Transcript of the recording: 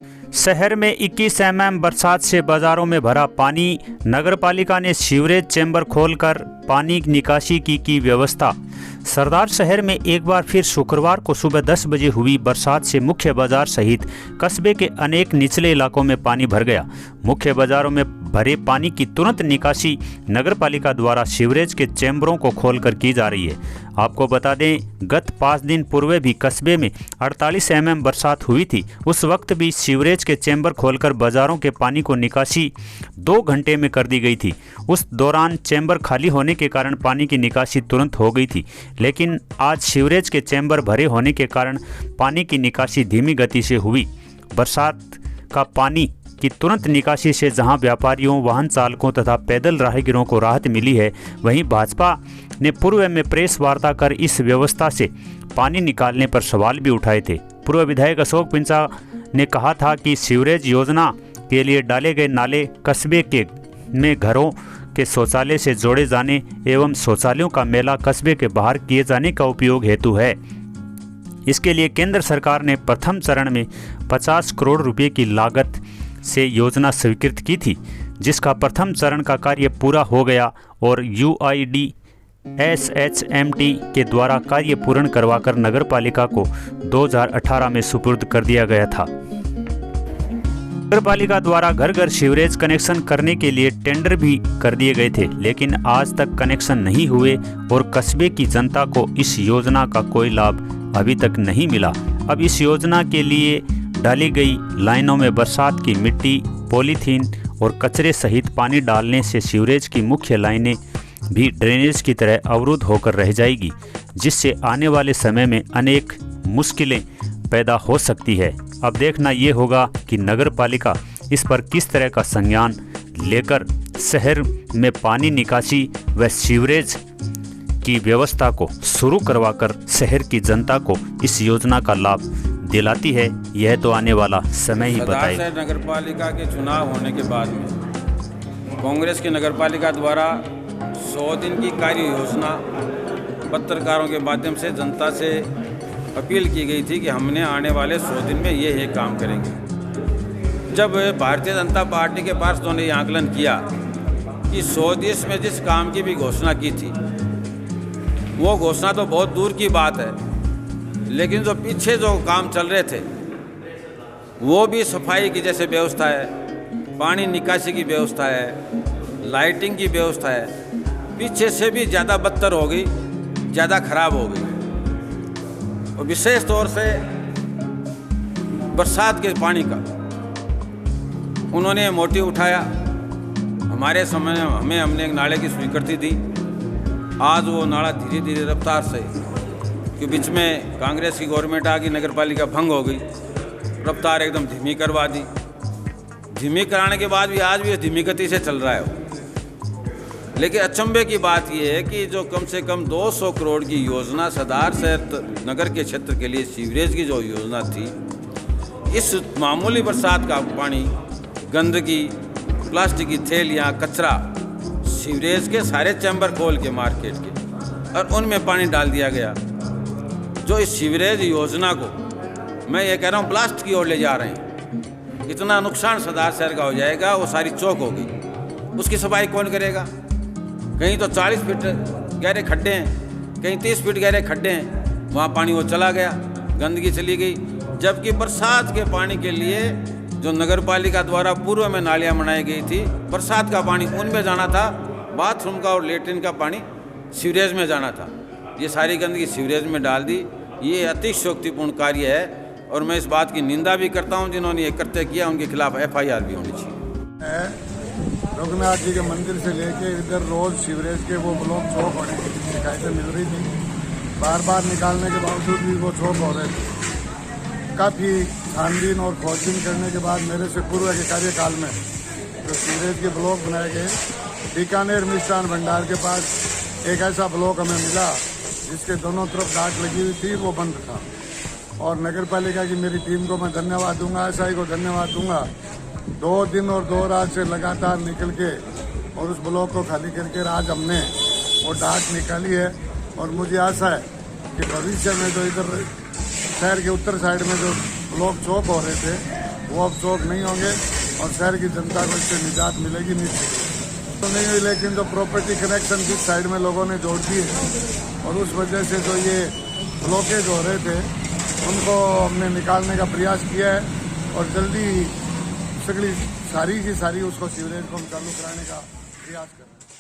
शहर में 21 एमएम बरसात से बाजारों में भरा पानी। नगरपालिका ने सीवरेज चैम्बर खोलकर पानी निकासी की व्यवस्था। सरदार शहर में एक बार फिर शुक्रवार को सुबह 10 बजे हुई बरसात से मुख्य बाजार सहित कस्बे के अनेक निचले इलाकों में पानी भर गया। मुख्य बाजारों में भरे पानी की तुरंत निकासी नगरपालिका द्वारा सीवरेज के चैम्बरों को खोलकर की जा रही है। आपको बता दें, गत 5 दिन पूर्व भी कस्बे में 48 एमएम बरसात हुई थी। उस वक्त भी सीवरेज के चैम्बर खोलकर बाजारों के पानी को निकासी 2 घंटे में कर दी गई थी। उस दौरान चैम्बर खाली होने के कारण पानी की निकासी तुरंत हो गई थी, लेकिन आज सीवरेज के चैम्बर भरे होने के कारण पानी की निकासी धीमी गति से हुई। बरसात का पानी की तुरंत निकासी से जहां व्यापारियों, वाहन चालकों तथा पैदल राहगीरों को राहत मिली है, वहीं भाजपा ने पूर्व में प्रेस वार्ता कर इस व्यवस्था से पानी निकालने पर सवाल भी उठाए थे। पूर्व विधायक अशोक पिंचा ने कहा था कि सीवरेज योजना के लिए डाले गए नाले कस्बे के में घरों के शौचालय से जोड़े जाने एवं शौचालयों का मेला कस्बे के बाहर किए जाने का उपयोग हेतु है। इसके लिए केंद्र सरकार ने प्रथम चरण में 50 करोड़ रुपए की लागत से योजना स्वीकृत की थी, जिसका प्रथम चरण का कार्य पूरा हो गया और UIDSHMT के द्वारा कार्य पूर्ण करवाकर नगरपालिका को 2018 में सुपुर्द कर दिया गया था। नगरपालिका द्वारा घर घर सीवरेज कनेक्शन करने के लिए टेंडर भी कर दिए गए थे, लेकिन आज तक कनेक्शन नहीं हुए और कस्बे की जनता को इस योजना का कोई लाभ अभी तक नहीं मिला। अब इस योजना के लिए डाली गई लाइनों में बरसात की मिट्टी, पॉलीथीन और कचरे सहित पानी डालने से सीवरेज की मुख्य लाइनें भी ड्रेनेज की तरह अवरुद्ध होकर रह जाएगी, जिससे आने वाले समय में अनेक मुश्किलें पैदा हो सकती है। अब देखना ये होगा कि नगरपालिका इस पर किस तरह का संज्ञान लेकर शहर में पानी निकासी व सीवरेज की व्यवस्था को शुरू करवाकर शहर की जनता को इस योजना का लाभ दिलाती है। यह तो आने वाला समय ही बताएगा। नगरपालिका के चुनाव होने के बाद में कांग्रेस की नगरपालिका द्वारा 100 दिन की कार्य योजना पत्रकारों के माध्यम से जनता से अपील की गई थी कि हमने आने वाले 100 दिन में ये काम करेंगे। जब भारतीय जनता पार्टी के पार्षदों ने आकलन किया कि 100 दिन में जिस काम की भी घोषणा की थी, वो घोषणा तो बहुत दूर की बात है, लेकिन जो पीछे जो काम चल रहे थे वो भी सफाई की जैसे व्यवस्था है, पानी निकासी की व्यवस्था है, लाइटिंग की व्यवस्था है, पीछे से भी ज़्यादा बदतर हो गई, ज़्यादा खराब हो गई। और विशेष तौर से बरसात के पानी का उन्होंने मोटिव उठाया। हमारे समय में हमने एक नाले की स्वीकृति दी। आज वो नाला धीरे धीरे रफ्तार से, कि बीच में कांग्रेस की गवर्नमेंट आ गई, नगरपालिका भंग हो गई, रफ्तार एकदम धीमी करवा दी। धीमी कराने के बाद भी आज भी धीमी गति से चल रहा है वो। लेकिन अचंभे की बात यह है कि जो कम से कम 200 करोड़ की योजना सरदार शहर नगर के क्षेत्र के लिए सीवरेज की जो योजना थी, इस मामूली बरसात का पानी, गंदगी, प्लास्टिक की थैलियाँ, कचरा सीवरेज के सारे चैम्बर खोल के मार्केट के और उनमें पानी डाल दिया गया। जो इस सीवरेज योजना को मैं ये कह रहा हूँ ब्लास्ट की ओर ले जा रहे हैं। इतना नुकसान सरदार शहर का हो जाएगा, वो सारी चौक होगी, उसकी सफाई कौन करेगा? कहीं तो 40 फीट गहरे खड्डे हैं, कहीं 30 फीट गहरे खड्डे हैं, वहाँ पानी वो चला गया, गंदगी चली गई। जबकि बरसात के पानी के लिए जो नगरपालिका द्वारा पूर्व में नालियाँ बनाई गई थी, बरसात का पानी उनमें जाना था, बाथरूम का और लेटरिन का पानी सीवरेज में जाना था। ये सारी गंदगी सीवरेज में डाल दी। ये अतिशयोक्तिपूर्ण कार्य है और मैं इस बात की निंदा भी करता हूँ। जिन्होंने ये कृत्य किया उनके खिलाफ FIR भी होनी चाहिए। रघुनाथ जी के मंदिर से लेके इधर रोज सीवरेज के वो ब्लॉक चौक होने की शिकायतें मिल रही थी। बार बार निकालने के बावजूद भी वो चौक हो रहे थे। काफ़ी छानबीन और खोजबीन करने के बाद मेरे से पूर्व के कार्यकाल में जो सीवरेज के ब्लॉक बनाए गए, बीकानेर मिष्ठान भंडार के पास एक ऐसा ब्लॉक हमें मिला जिसके दोनों तरफ डाक लगी हुई थी, वो बंद था। और नगरपालिका की मेरी टीम को मैं धन्यवाद दूंगा, SI को धन्यवाद दूंगा। 2 दिन और 2 रात से लगातार निकल के और उस ब्लॉक को खाली करके आज हमने वो डाक निकाली है। और मुझे आशा है कि भविष्य में जो इधर शहर के उत्तर साइड में जो ब्लॉक चौक हो रहे थे, वो अब चौक नहीं होंगे और शहर की जनता को इससे निजात मिलेगी नहीं तो नहीं हुई। लेकिन जो प्रॉपर्टी कनेक्शन जिस साइड में लोगों ने जोड़ दिए और उस वजह से जो ये ब्लॉकेज हो रहे थे उनको हमने निकालने का प्रयास किया है और जल्दी सगली सारी की सारी उसको सीवरेज को हम चालू कराने का प्रयास कर रहे हैं।